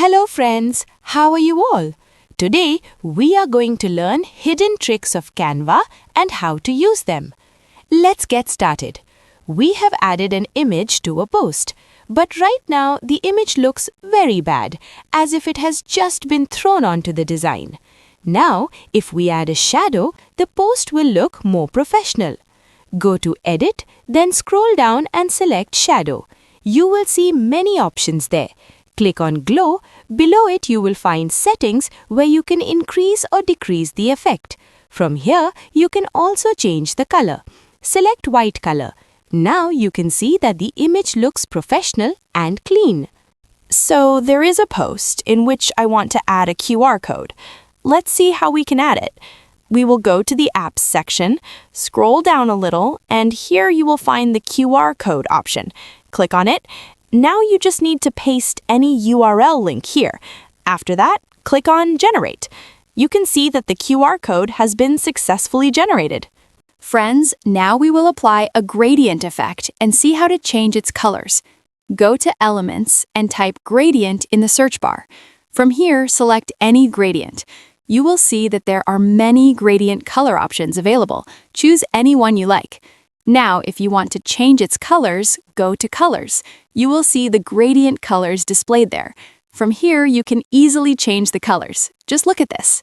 Hello friends, how are you all? Today we are going to learn hidden tricks of Canva and how to use them. Let's get started. We have added an image to a post, but right now the image looks very bad, as if it has just been thrown onto the design. Now, if we add a shadow, the post will look more professional. Go to Edit, then scroll down and select Shadow. You will see many options there. Click on Glow. Below it you will find Settings where you can increase or decrease the effect. From here, you can also change the color. Select white color. Now you can see that the image looks professional and clean. So there is a post in which I want to add a QR code. Let's see how we can add it. We will go to the Apps section, scroll down a little, and here you will find the QR code option. Click on it. Now you just need to paste any URL link here. After that, click on Generate. You can see that the QR code has been successfully generated. Friends, now we will apply a gradient effect and see how to change its colors. Go to Elements and type Gradient in the search bar. From here, select any gradient. You will see that there are many gradient color options available. Choose any one you like. Now, if you want to change its colors, go to Colors. You will see the gradient colors displayed there. From here, you can easily change the colors. Just look at this.